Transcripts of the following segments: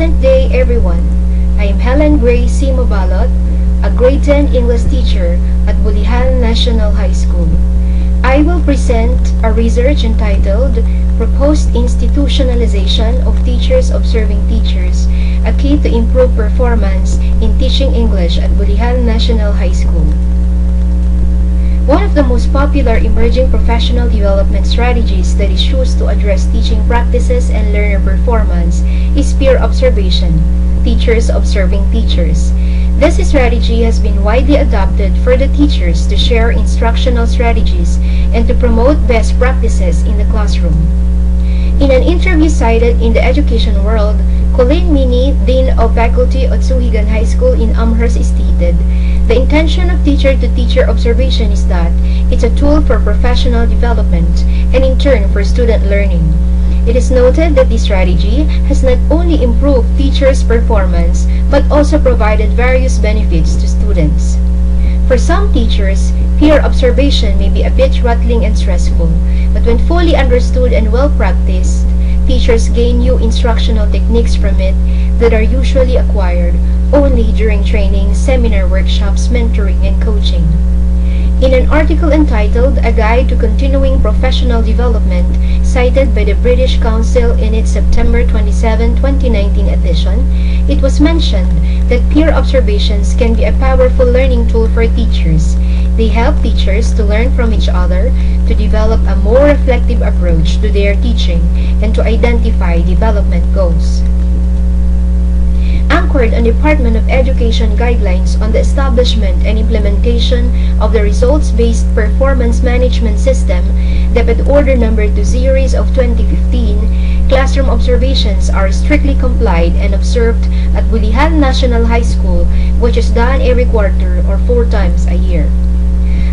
Present day, everyone. I am Helen C. Mabalot, a grade 10 English teacher at Bulihan National High School. I will present a research entitled Proposed Institutionalization of Teachers Observing Teachers, a key to improve performance in teaching English at Bulihan National High School. One of the most popular emerging professional development strategies that is used to address teaching practices and learner performance is peer observation, teachers observing teachers. This strategy has been widely adopted for the teachers to share instructional strategies and to promote best practices in the classroom. In an interview cited in the education world, Colleen Mini, Dean of Faculty at Bulihan High School in Amherst, stated, "The intention of teacher-to-teacher observation is that it's a tool for professional development and in turn for student learning." It is noted that this strategy has not only improved teachers' performance but also provided various benefits to students. For some teachers, peer observation may be a bit rattling and stressful, but when fully understood and well practiced, teachers gain new instructional techniques from it that are usually acquired only during training, seminar workshops, mentoring, and coaching. In an article entitled A Guide to Continuing Professional Development, cited by the British Council in its September 27, 2019 edition, it was mentioned that peer observations can be a powerful learning tool for teachers. They help teachers to learn from each other, to develop a more reflective approach to their teaching, and to identify development goals. Anchored on Department of Education guidelines on the establishment and implementation of the Results-Based Performance Management System, Debit Order Number 2 Series of 2015, classroom observations are strictly complied and observed at Bulihan National High School, which is done every quarter or 4 times a year.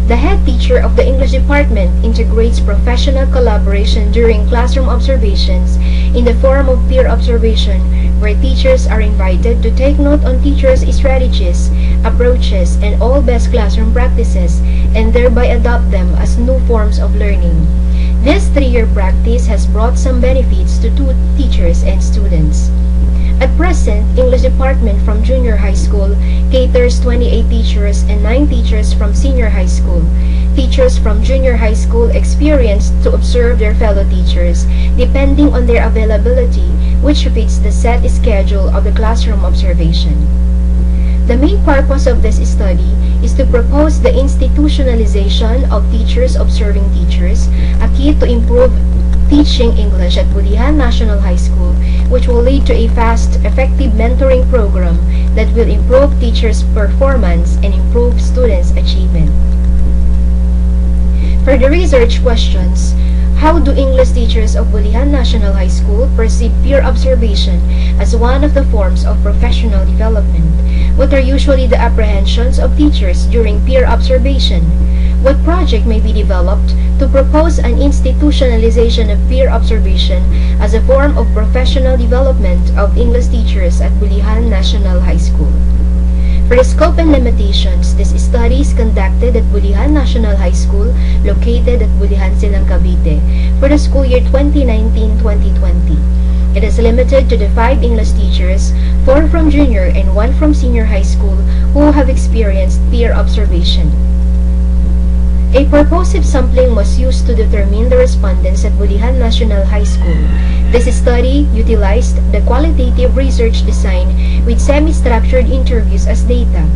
The head teacher of the English department integrates professional collaboration during classroom observations in the form of peer observation, where teachers are invited to take note on teachers' strategies, approaches, and all best classroom practices, and thereby adopt them as new forms of learning. This 3-year practice has brought some benefits to teachers and students. At present, English department from junior high school caters 28 teachers and 9 teachers from senior high school. Teachers from junior high school experience to observe their fellow teachers, depending on their availability, which fits the set schedule of the classroom observation. The main purpose of this study is to propose the institutionalization of teachers observing teachers, a key to improve teaching English at Bulihan National High School, which will lead to a fast, effective mentoring program that will improve teachers' performance and improve students' achievement. For the research questions, how do English teachers of Bulihan National High School perceive peer observation as one of the forms of professional development? What are usually the apprehensions of teachers during peer observation? What project may be developed to propose an institutionalization of peer observation as a form of professional development of English teachers at Bulihan National High School? For the scope and limitations, this study is conducted at Bulihan National High School, located at Bulihan, Silang, Cavite, for the school year 2019-2020. It is limited to the 5 English teachers, 4 from junior and 1 from senior high school, who have experienced peer observation. A purposive sampling was used to determine the respondents at Bulihan National High School. This study utilized the qualitative research design with semi-structured interviews as data.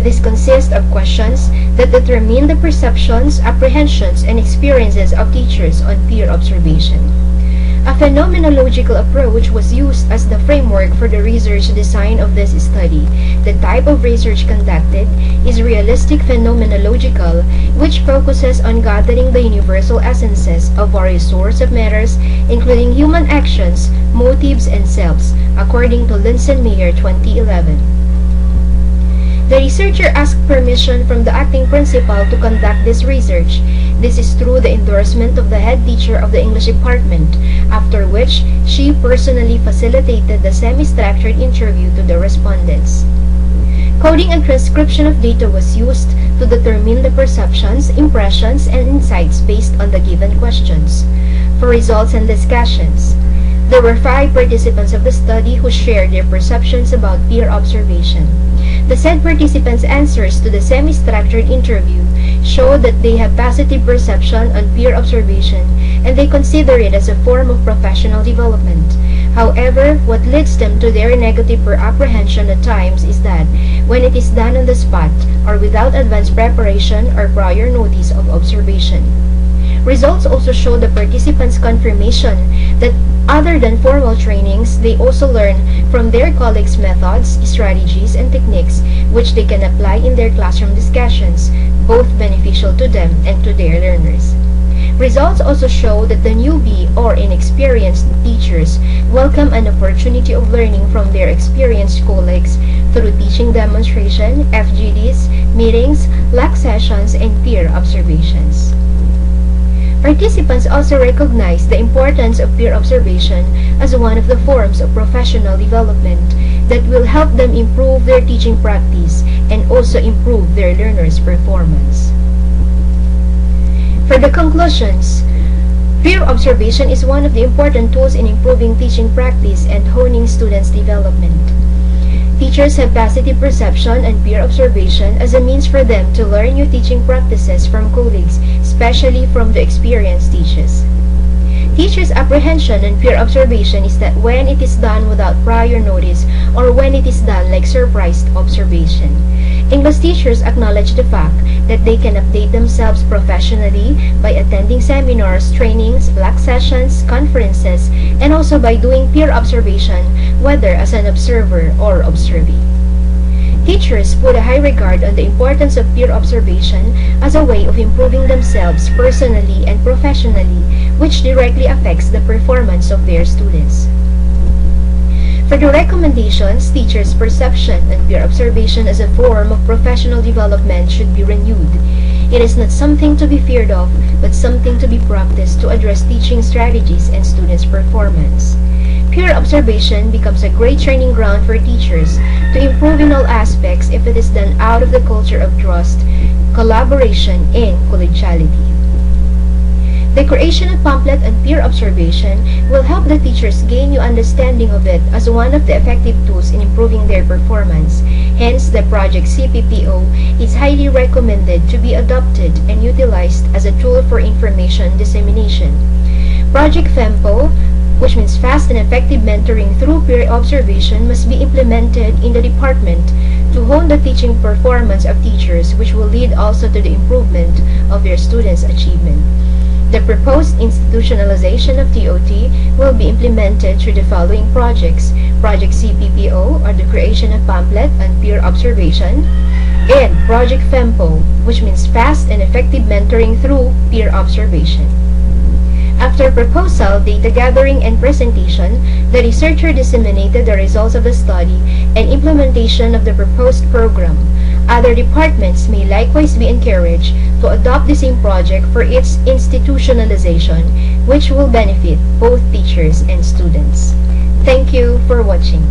This consists of questions that determine the perceptions, apprehensions, and experiences of teachers on peer observation. A phenomenological approach was used as the framework for the research design of this study. The type of research conducted is realistic phenomenological, which focuses on gathering the universal essences of various sorts of matters, including human actions, motives, and selves, according to Linson-Meyer 2011. The researcher asked permission from the acting principal to conduct this research. This is through the endorsement of the head teacher of the English department, after which she personally facilitated the semi-structured interview to the respondents. Coding and transcription of data was used to determine the perceptions, impressions, and insights based on the given questions. For results and discussions, There were 5 participants of the study who shared their perceptions about peer observation. The said participants' answers to the semi-structured interview show that they have positive perception on peer observation and they consider it as a form of professional development. However, what leads them to their negative apprehension at times is that when it is done on the spot or without advanced preparation or prior notice of observation. Results also show the participants' confirmation that other than formal trainings, they also learn from their colleagues' methods, strategies, and techniques which they can apply in their classroom discussions, both beneficial to them and to their learners. Results also show that the newbie or inexperienced teachers welcome an opportunity of learning from their experienced colleagues through teaching demonstration, FGDs, meetings, LAC sessions, and peer observations. Participants also recognize the importance of peer observation as one of the forms of professional development that will help them improve their teaching practice and also improve their learners' performance. For the conclusions, peer observation is one of the important tools in improving teaching practice and honing students' development. Teachers have positive perception and peer observation as a means for them to learn new teaching practices from colleagues, especially from the experienced teachers. Teachers' apprehension and peer observation is that when it is done without prior notice or when it is done like surprise observation. English teachers acknowledge the fact that they can update themselves professionally by attending seminars, trainings, LAC sessions, conferences, and also by doing peer observation, whether as an observer or observee. Teachers put a high regard on the importance of peer observation as a way of improving themselves personally and professionally, which directly affects the performance of their students. For the recommendations, teachers' perception and peer observation as a form of professional development should be renewed. It is not something to be feared of, but something to be practiced to address teaching strategies and students' performance. Peer observation becomes a great training ground for teachers to improve in all aspects if it is done out of the culture of trust, collaboration, and collegiality. The creation of pamphlet and peer observation will help the teachers gain new understanding of it as one of the effective tools in improving their performance. Hence, the project CPPO is highly recommended to be adopted and utilized as a tool for information dissemination. Project FEMPO, which means fast and effective mentoring through peer observation, must be implemented in the department to hone the teaching performance of teachers, which will lead also to the improvement of their students' achievement. The proposed institutionalization of TOT will be implemented through the following projects: Project CPPO, or the creation of pamphlet and peer observation, and Project FEMPO, which means fast and effective mentoring through peer observation. After proposal, data gathering, and presentation, the researcher disseminated the results of the study and implementation of the proposed program. Other departments may likewise be encouraged to adopt the same project for its institutionalization, which will benefit both teachers and students. Thank you for watching.